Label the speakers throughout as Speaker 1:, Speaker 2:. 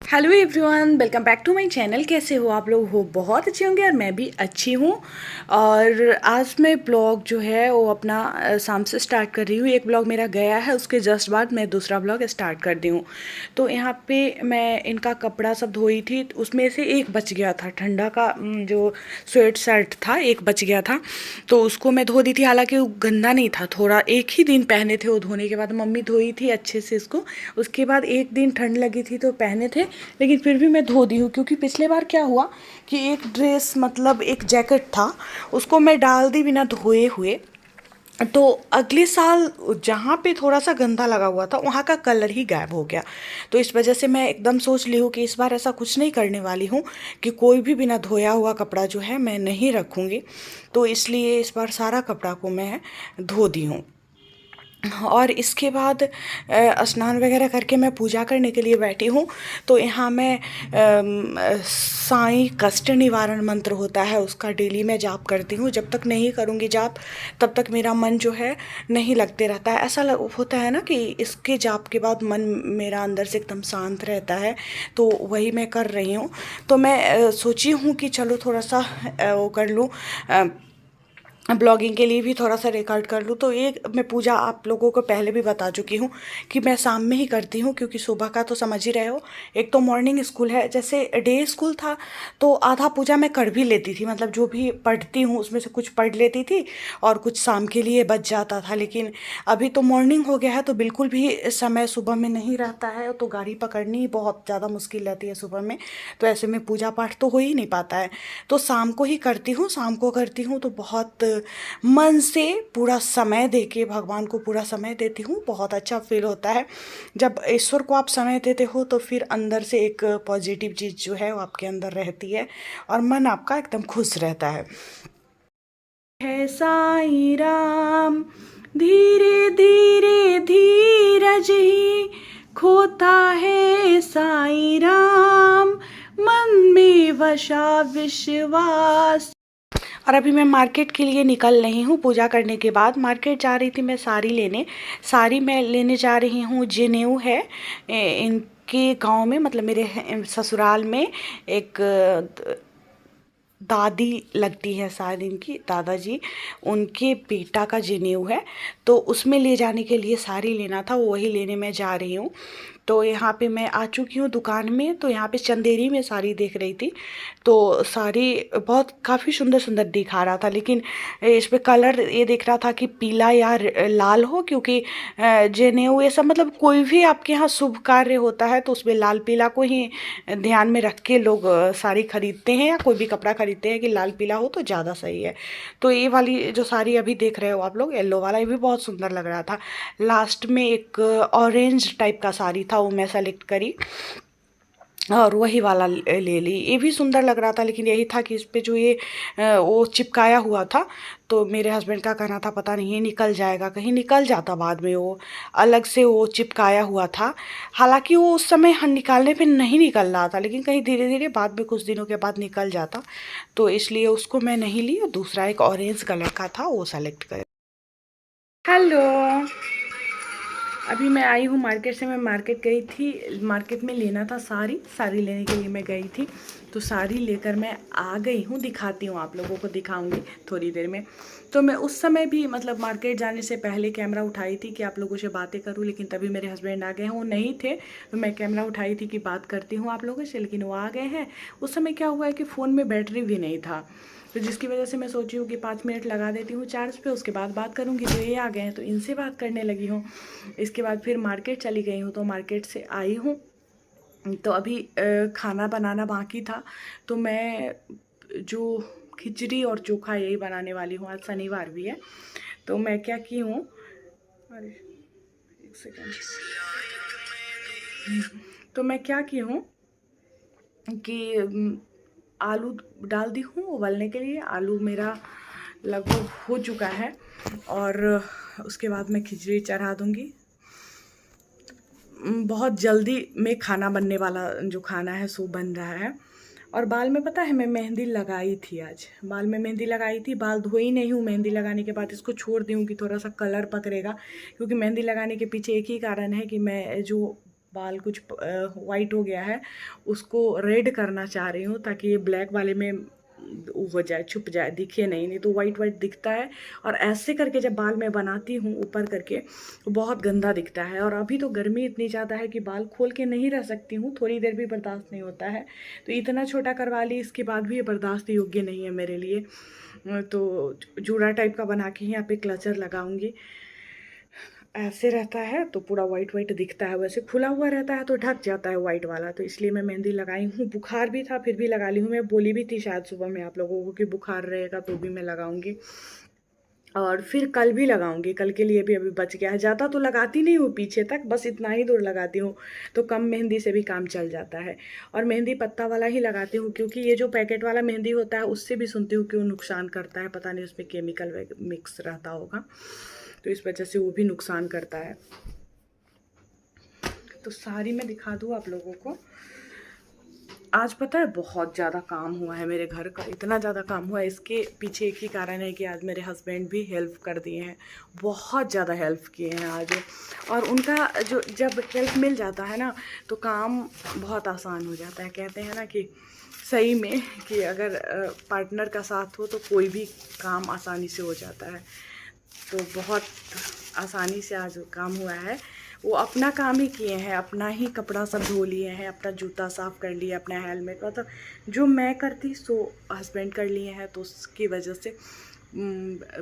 Speaker 1: Hello everyone, welcome back to my channel. कैसे हो आप लोग? हो बहुत अच्छे होंगे और मैं भी अच्छी हूँ। और आज मैं ब्लॉग जो है वो अपना शाम से स्टार्ट कर रही हूँ। एक ब्लॉग मेरा गया है, उसके जस्ट बाद मैं दूसरा ब्लॉग स्टार्ट कर दी हूँ। तो यहाँ पे मैं इनका कपड़ा सब धोई थी, उसमें से एक बच गया था ठंडा का, जो स्वेट शर्ट था एक बच गया था। तो उसको मैं धो दी थी, हालांकि वो गंदा नहीं था, थोड़ा एक ही दिन पहने थे वो। धोने के बाद मम्मी धोई थी अच्छे से इसको, उसके बाद एक दिन ठंड लगी थी तो पहने थे, लेकिन फिर भी मैं धो दी हूँ। क्योंकि पिछले बार क्या हुआ कि एक ड्रेस मतलब एक जैकेट था, उसको मैं डाल दी बिना धोए हुए। तो अगले साल जहाँ पे थोड़ा सा गंदा लगा हुआ था वहाँ का कलर ही गायब हो गया। तो इस वजह से मैं एकदम सोच ली हूँ कि इस बार ऐसा कुछ नहीं करने वाली हूँ कि कोई भी बिना धोया हुआ कपड़ा जो है मैं नहीं रखूँगी। तो इसलिए इस बार सारा कपड़ा को मैं धो दी हूँ। और इसके बाद स्नान वगैरह करके मैं पूजा करने के लिए बैठी हूँ। तो यहाँ मैं साईं कष्ट निवारण मंत्र होता है उसका डेली मैं जाप करती हूँ। जब तक नहीं करूँगी जाप तब तक मेरा मन जो है नहीं लगते रहता है। ऐसा होता है ना कि इसके जाप के बाद मन मेरा अंदर से एकदम शांत रहता है। तो वही मैं कर रही हूँ। तो मैं सोची हूँ कि चलो थोड़ा सा वो कर लूँ, ब्लॉगिंग के लिए भी थोड़ा सा रिकॉर्ड कर लूँ। तो ये मैं पूजा आप लोगों को पहले भी बता चुकी हूँ कि मैं शाम में ही करती हूँ, क्योंकि सुबह का तो समझ ही रहे हो। एक तो मॉर्निंग स्कूल है, जैसे डे स्कूल था तो आधा पूजा मैं कर भी लेती थी, मतलब जो भी पढ़ती हूँ उसमें से कुछ पढ़ लेती थी और कुछ शाम के लिए बच जाता था। लेकिन अभी तो मॉर्निंग हो गया है तो बिल्कुल भी समय सुबह में नहीं रहता है, तो गाड़ी पकड़नी बहुत ज़्यादा मुश्किल रहती है सुबह में। तो ऐसे में पूजा पाठ तो हो ही नहीं पाता है। तो शाम को ही करती हूँ, शाम को करती हूँ तो बहुत मन से पूरा समय दे के भगवान को पूरा समय देती हूँ। बहुत अच्छा फील होता है जब ईश्वर को आप समय देते हो, तो फिर अंदर से एक पॉजिटिव चीज़ जो है वो आपके अंदर रहती है और मन आपका एकदम खुश रहता है साईं राम, धीरे धीरे धीरज ही खोता है साईं राम, मन में वशा विश्वास। और अभी मैं मार्केट के लिए निकल रही हूँ। पूजा करने के बाद मार्केट जा रही थी मैं साड़ी लेने। साड़ी मैं लेने जा रही हूँ, जनेऊ है इनके गांव में, मतलब मेरे ससुराल में एक दादी लगती है शायद, इनकी दादाजी, उनके बेटा का जनेऊ है। तो उसमें ले जाने के लिए साड़ी लेना था, वही लेने मैं जा रही हूँ। तो यहाँ पे मैं आ चुकी हूँ दुकान में। तो यहाँ पे चंदेरी में साड़ी देख रही थी, तो साड़ी बहुत काफ़ी सुंदर सुंदर दिखा रहा था, लेकिन इस पे कलर ये देख रहा था कि पीला या लाल हो, क्योंकि जनेऊ ये सब मतलब कोई भी आपके यहाँ शुभ कार्य होता है तो उसमें लाल पीला को ही ध्यान में रख के लोग साड़ी खरीदते हैं या कोई भी कपड़ा खरीदते हैं कि लाल पीला हो तो ज़्यादा सही है। तो ये वाली जो साड़ी अभी देख रहे हो आप लोग, येलो वाला, ये भी बहुत सुंदर लग रहा था। लास्ट में एक ऑरेंज टाइप का साड़ी था, वो मैं सेलेक्ट करी और वही वाला ले ली। ये भी सुंदर लग रहा था, लेकिन यही था कि इस पे जो ये वो चिपकाया हुआ था। तो मेरे हस्बैंड का कहना था पता नहीं ये निकल जाएगा, कहीं निकल जाता बाद में, वो अलग से वो चिपकाया हुआ था। हालांकि वो उस समय हम निकालने पे नहीं निकल रहा था, लेकिन कहीं धीरे धीरे बाद में कुछ दिनों के बाद निकल जाता। तो इसलिए उसको मैं नहीं ली और दूसरा एक ऑरेंज कलर का था वो सेलेक्ट कर। हेलो, अभी मैं आई हूँ मार्केट से। मैं मार्केट गई थी, मार्केट में लेना था साड़ी, साड़ी लेने के लिए मैं गई थी। तो साड़ी लेकर मैं आ गई हूँ, दिखाती हूँ आप लोगों को, दिखाऊंगी थोड़ी देर में। तो मैं उस समय भी मतलब मार्केट जाने से पहले कैमरा उठाई थी कि आप लोगों से बातें करूँ, लेकिन तभी मेरे हस्बैंड आ गए हैं, वो नहीं थे। तो मैं कैमरा उठाई थी कि बात करती हूँ आप लोगों से, लेकिन वो आ गए हैं। उस समय क्या हुआ है कि फ़ोन में बैटरी भी नहीं था, तो जिसकी वजह से मैं सोची हूँ कि 5 मिनट लगा देती हूँ चार्ज पे, उसके बाद बात करूँगी। तो ये आ गए हैं तो इनसे बात करने लगी हूँ। इसके बाद फिर मार्केट चली गई हूँ, तो मार्केट से आई हूँ। तो अभी खाना बनाना बाकी था, तो मैं जो खिचड़ी और चोखा यही बनाने वाली हूँ। आज शनिवार भी है। तो मैं क्या की हूँ, अरे एक सेकेंड। तो मैं क्या की हूँ कि आलू डाल दी हूँ उबलने के लिए। आलू मेरा लगभग हो चुका है और उसके बाद मैं खिचड़ी चढ़ा दूँगी। बहुत जल्दी में खाना बनने वाला जो खाना है सो बन रहा है। और बाल में पता है मैं मेहंदी लगाई थी, आज बाल में मेहंदी लगाई थी। बाल धोई नहीं हूँ, मेहंदी लगाने के बाद इसको छोड़ दी हूँ कि थोड़ा सा कलर पकड़ेगा, क्योंकि मेहंदी लगाने के पीछे एक ही कारण है कि मैं जो बाल कुछ वाइट हो गया है, उसको रेड करना चाह रही हूँ ताकि ये ब्लैक वाले में हो जाए, छुप जाए, दिखे नहीं तो वाइट वाइट दिखता है। और ऐसे करके जब बाल मैं बनाती हूँ ऊपर करके तो बहुत गंदा दिखता है। और अभी तो गर्मी इतनी ज़्यादा है कि बाल खोल के नहीं रह सकती हूँ, थोड़ी देर भी बर्दाश्त नहीं होता है, तो इतना छोटा करवा ली, इसके बाद भी ये बर्दाश्त योग्य नहीं है मेरे लिए। तो जूड़ा टाइप का बना के यहाँ पे क्लचर लगाऊंगी। ऐसे रहता है तो पूरा वाइट वाइट दिखता है, वैसे खुला हुआ रहता है तो ढक जाता है वाइट वाला, तो इसलिए मैं मेहंदी लगाई हूँ। बुखार भी था फिर भी लगा ली हूँ। मैं बोली भी थी शायद सुबह में आप लोगों को कि बुखार रहेगा तो भी मैं लगाऊंगी, और फिर कल भी लगाऊंगी। कल के लिए भी अभी बच गया है, ज़्यादा तो लगाती नहीं हूँ पीछे तक, बस इतना ही दूर लगाती हूँ, तो कम मेहंदी से भी काम चल जाता है। और मेहंदी पत्ता वाला ही लगाती हूँ, क्योंकि ये जो पैकेट वाला मेहंदी होता है उससे भी सुनती हूँ कि वो नुकसान करता है, पता नहीं उसमें केमिकल मिक्स रहता होगा, तो इस वजह से वो भी नुकसान करता है। तो साड़ी मैं दिखा दूँ आप लोगों को। आज पता है बहुत ज़्यादा काम हुआ है मेरे घर का, इतना ज़्यादा काम हुआ है, इसके पीछे एक ही कारण है कि आज मेरे हस्बैंड भी हेल्प कर दिए हैं, बहुत ज़्यादा हेल्प किए हैं आज। और उनका जो जब हेल्प मिल जाता है ना तो काम बहुत आसान हो जाता है। कहते हैं ना कि सही में कि अगर पार्टनर का साथ हो तो कोई भी काम आसानी से हो जाता है। तो बहुत आसानी से आज काम हुआ है। वो अपना काम ही किए हैं, अपना ही कपड़ा सब धो लिए हैं, अपना जूता साफ़ कर लिया, अपना हेलमेट, मतलब जो मैं करती सो हस्बैंड कर लिए हैं। तो उसकी वजह से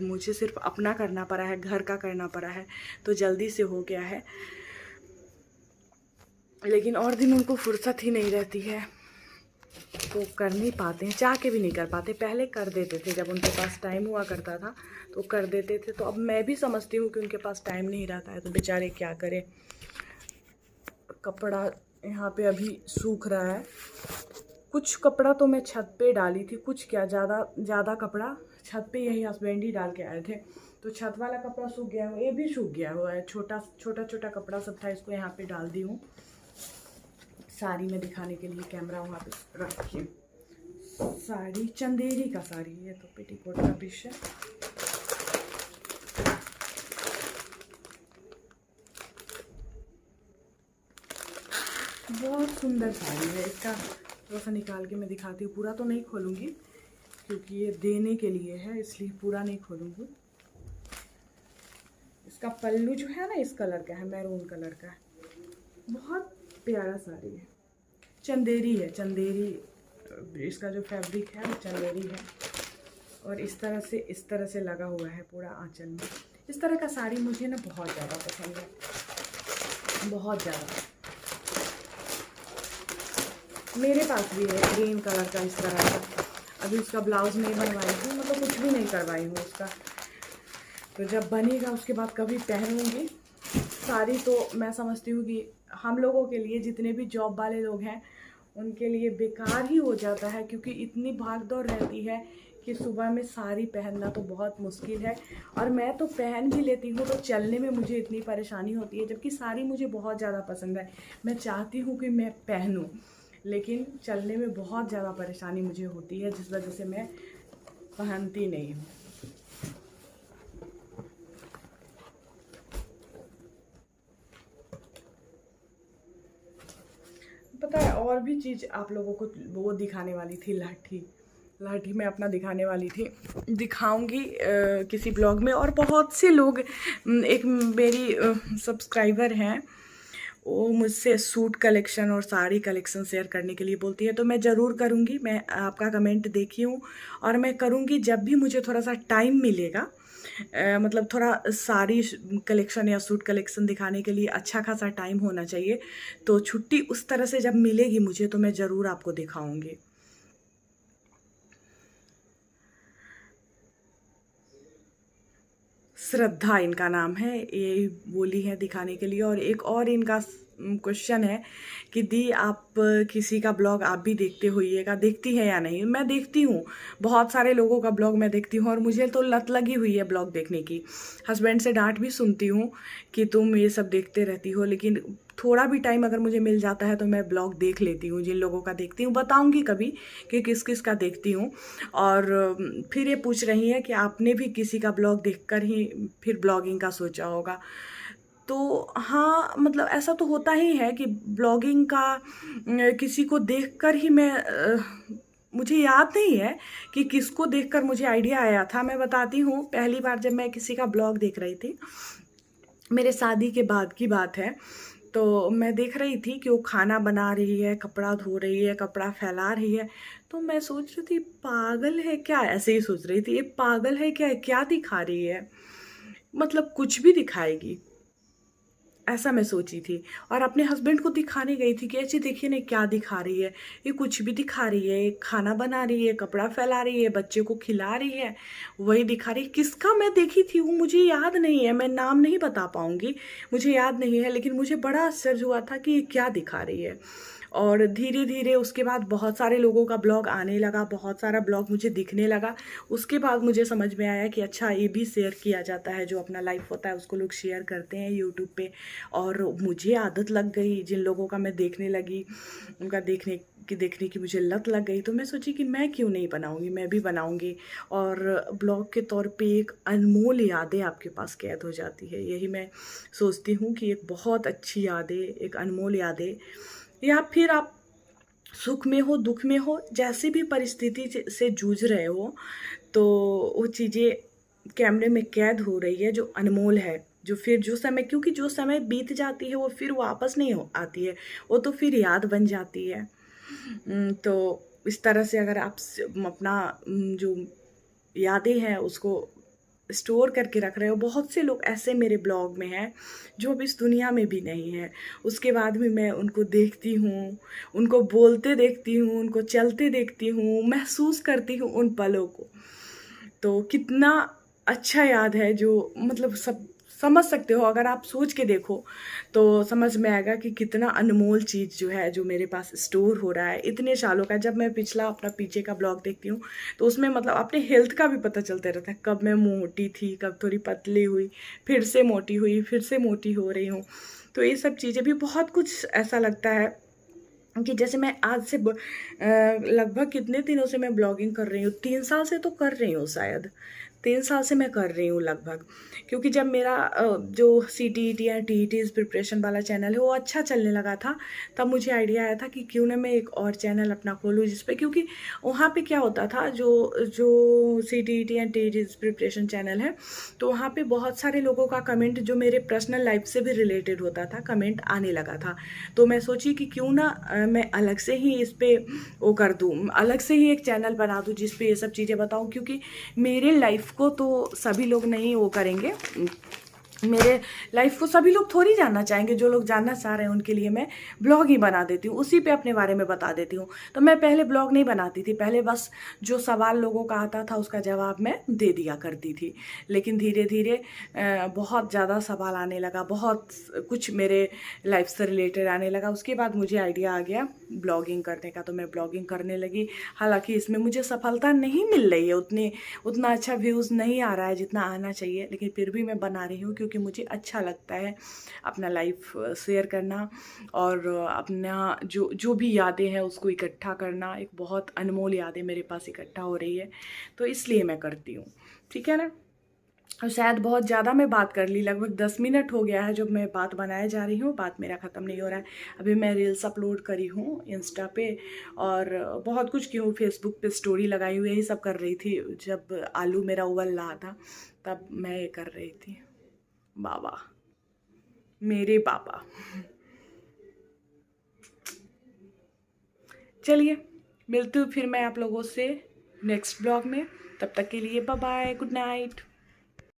Speaker 1: मुझे सिर्फ अपना करना पड़ा है, घर का करना पड़ा है, तो जल्दी से हो गया है। लेकिन और दिन उनको फुर्सत ही नहीं रहती है, तो कर नहीं पाते हैं, चाह के भी नहीं कर पाते। पहले कर देते थे जब उनके पास टाइम हुआ करता था तो कर देते थे, तो अब मैं भी समझती हूँ कि उनके पास टाइम नहीं रहता है तो बेचारे क्या करें। कपड़ा यहाँ पे अभी सूख रहा है, कुछ कपड़ा तो मैं छत पे डाली थी, कुछ क्या ज़्यादा कपड़ा छत पे यही हस्बैंड ही डाल के आए थे, तो छत वाला कपड़ा सूख गया है, ये भी सूख गया हुआ है, छोटा छोटा कपड़ा सब था, इसको यहाँ पे डाल दी हूँ। साड़ी में दिखाने के लिए कैमरा वहाँ पे रखी। साड़ी चंदेरी का साड़ी है, तो पेटीकोट का पीस है। बहुत सुंदर साड़ी है, इसका थोड़ा सा निकाल के मैं दिखाती हूँ, पूरा तो नहीं खोलूँगी क्योंकि ये देने के लिए है, इसलिए पूरा नहीं खोलूँगी। इसका पल्लू जो है ना इस कलर का है, मैरून कलर का है, बहुत प्यारा साड़ी है, चंदेरी है, चंदेरी इसका जो फैब्रिक है वो चंदेरी है। और इस तरह से लगा हुआ है पूरा आंचल में। इस तरह का साड़ी मुझे ना बहुत ज़्यादा पसंद है, बहुत ज़्यादा। मेरे पास भी है ग्रीन कलर का इस तरह का, अभी उसका ब्लाउज नहीं बनवाई थी, मतलब कुछ भी नहीं करवाई हूँ उसका, तो जब बनेगा उसके बाद कभी पहनूंगी। साड़ी तो मैं समझती हूँ कि हम लोगों के लिए, जितने भी जॉब वाले लोग हैं उनके लिए बेकार ही हो जाता है, क्योंकि इतनी भाग दौड़ रहती है कि सुबह में साड़ी पहनना तो बहुत मुश्किल है। और मैं तो पहन भी लेती हूँ तो चलने में मुझे इतनी परेशानी होती है, जबकि साड़ी मुझे बहुत ज़्यादा पसंद है, मैं चाहती हूँ कि मैं पहनूँ, लेकिन चलने में बहुत ज़्यादा परेशानी मुझे होती है, जिस वजह से मैं पहनती नहीं हूँ। पता है और भी चीज़ आप लोगों को वो दिखाने वाली थी, लाठी मैं अपना दिखाने वाली थी, दिखाऊंगी किसी ब्लॉग में। और बहुत से लोग, एक मेरी सब्सक्राइबर हैं, वो मुझसे सूट कलेक्शन और साड़ी कलेक्शन शेयर करने के लिए बोलती है, तो मैं ज़रूर करूँगी। मैं आपका कमेंट देखी हूँ और मैं करूँगी जब भी मुझे थोड़ा सा टाइम मिलेगा। मतलब थोड़ा साड़ी कलेक्शन या सूट कलेक्शन दिखाने के लिए अच्छा खासा टाइम होना चाहिए, तो छुट्टी उस तरह से जब मिलेगी मुझे तो मैं ज़रूर आपको दिखाऊंगी। श्रद्धा इनका नाम है, ये बोली है दिखाने के लिए। और एक और इनका क्वेश्चन है कि दी आप किसी का ब्लॉग आप भी देखते होइएगा, देखती है या नहीं? मैं देखती हूँ, बहुत सारे लोगों का ब्लॉग मैं देखती हूँ, और मुझे तो लत लगी हुई है ब्लॉग देखने की। हस्बैंड से डांट भी सुनती हूँ कि तुम ये सब देखते रहती हो, लेकिन थोड़ा भी टाइम अगर मुझे मिल जाता है तो मैं ब्लॉग देख लेती हूँ। जिन लोगों का देखती हूँ बताऊँगी कभी कि किस किस का देखती हूँ। और फिर ये पूछ रही है कि आपने भी किसी का ब्लॉग देखकर ही फिर ब्लॉगिंग का सोचा होगा। तो हाँ, मतलब ऐसा तो होता ही है कि ब्लॉगिंग का किसी को देखकर ही मैं मुझे याद नहीं है कि किसको देखकर मुझे आइडिया आया था। मैं बताती हूँ, पहली बार जब मैं किसी का ब्लॉग देख रही थी, मेरे शादी के बाद की बात है, तो मैं देख रही थी कि वो खाना बना रही है, कपड़ा धो रही है, कपड़ा फैला रही है। तो मैं सोच रही थी पागल है क्या, ऐसे ही सोच रही थी, ये पागल है क्या, क्या दिखा रही है, मतलब कुछ भी दिखाएगी, ऐसा मैं सोची थी। और अपने हस्बैंड को दिखाने गई थी कि ऐसी देखिए ना क्या दिखा रही है, ये कुछ भी दिखा रही है, खाना बना रही है, कपड़ा फैला रही है, बच्चे को खिला रही है, वही दिखा रही है। किसका मैं देखी थी वो मुझे याद नहीं है, मैं नाम नहीं बता पाऊंगी, मुझे याद नहीं है, लेकिन मुझे बड़ा आश्चर्य हुआ था कि ये क्या दिखा रही है। और धीरे धीरे उसके बाद बहुत सारे लोगों का ब्लॉग आने लगा, बहुत सारा ब्लॉग मुझे दिखने लगा। उसके बाद मुझे समझ में आया कि अच्छा, ये भी शेयर किया जाता है, जो अपना लाइफ होता है उसको लोग शेयर करते हैं यूट्यूब पे। और मुझे आदत लग गई, जिन लोगों का मैं देखने लगी, उनका देखने की मुझे लत लग गई। तो मैं सोची कि मैं क्यों नहीं बनाऊंगी, मैं भी बनाऊंगी, और ब्लॉग के तौर पे एक अनमोल यादें आपके पास कैद हो जाती है। यही मैं सोचती हूँ कि एक बहुत अच्छी यादें, एक अनमोल यादें, या फिर आप सुख में हो, दुख में हो, जैसी भी परिस्थिति से जूझ रहे हो, तो वो चीज़ें कैमरे में कैद हो रही है, जो अनमोल है, जो फिर जो समय, क्योंकि जो समय बीत जाती है वो फिर वापस नहीं हो आती है, वो तो फिर याद बन जाती है। तो इस तरह से अगर आप अपना जो यादें हैं उसको स्टोर करके रख रहे हो, बहुत से लोग ऐसे मेरे ब्लॉग में हैं जो अब इस दुनिया में भी नहीं है, उसके बाद भी मैं उनको देखती हूँ, उनको बोलते देखती हूँ, उनको चलते देखती हूँ, महसूस करती हूँ उन पलों को। तो कितना अच्छा याद है, जो मतलब सब समझ सकते हो, अगर आप सोच के देखो तो समझ में आएगा कि कितना अनमोल चीज़ जो है, जो मेरे पास स्टोर हो रहा है इतने सालों का। जब मैं पिछला अपना पीछे का ब्लॉग देखती हूँ तो उसमें मतलब अपने हेल्थ का भी पता चलता रहता है, कब मैं मोटी थी, कब थोड़ी पतली हुई, फिर से मोटी हुई, फिर से मोटी हो रही हूँ। तो ये सब चीज़ें भी बहुत कुछ ऐसा लगता है कि जैसे मैं आज से लगभग कितने दिनों से मैं ब्लॉगिंग कर रही हूँ, 3 साल से तो कर रही हूँ शायद, 3 साल से मैं कर रही हूँ लगभग। क्योंकि जब मेरा जो CTET या TETs प्रिपरेशन वाला चैनल है वो अच्छा चलने लगा था, तब मुझे आइडिया आया था कि क्यों ना मैं एक और चैनल अपना खोलूँ जिस पे, क्योंकि वहाँ पे क्या होता था, जो जो CTET या TETs प्रिपरेशन चैनल है, तो वहाँ पे बहुत सारे लोगों का कमेंट जो मेरे पर्सनल लाइफ से भी रिलेटेड होता था, कमेंट आने लगा था। तो मैं सोची कि क्यों ना मैं अलग से ही इस पे वो कर दूँ, अलग से ही एक चैनल बना दूँ जिस पे ये सब चीज़ें बताऊँ, क्योंकि मेरे लाइफ को तो सभी लोग नहीं वो करेंगे, मेरे लाइफ को सभी लोग थोड़ी जानना चाहेंगे। जो लोग जानना चाह रहे हैं उनके लिए मैं ब्लॉग ही बना देती हूँ, उसी पे अपने बारे में बता देती हूँ। तो मैं पहले ब्लॉग नहीं बनाती थी, पहले बस जो सवाल लोगों का आता था उसका जवाब मैं दे दिया करती थी। लेकिन धीरे धीरे बहुत ज़्यादा सवाल आने लगा, बहुत कुछ मेरे लाइफ से रिलेटेड आने लगा। उसके बाद मुझे आइडिया आ गया ब्लॉगिंग करने का, तो मैं ब्लॉगिंग करने लगी। हालांकि इसमें मुझे सफलता नहीं मिल रही है, उतना अच्छा व्यूज़ नहीं आ रहा है जितना आना चाहिए, लेकिन फिर भी मैं बना रही हूँ क्योंकि मुझे अच्छा लगता है अपना लाइफ शेयर करना, और अपना जो जो भी यादें हैं उसको इकट्ठा करना। एक बहुत अनमोल यादें मेरे पास इकट्ठा हो रही है, तो इसलिए मैं करती हूँ, ठीक है ना। और शायद बहुत ज़्यादा मैं बात कर ली, लगभग 10 मिनट हो गया है जब मैं बात बनाए जा रही हूँ, बात मेरा ख़त्म नहीं हो रहा है। अभी मैं रील्स अपलोड करी हूँ इंस्टा पे, और बहुत कुछ की हूँ, फेसबुक पे स्टोरी लगाई हुई, यही सब कर रही थी। जब आलू मेरा उबल रहा था तब मैं ये कर रही थी। बाबा, मेरे पापा। चलिए, मिलती हूँ फिर मैं आप लोगों से नेक्स्ट ब्लॉग में। तब तक के लिए बाय बाय, गुड नाइट।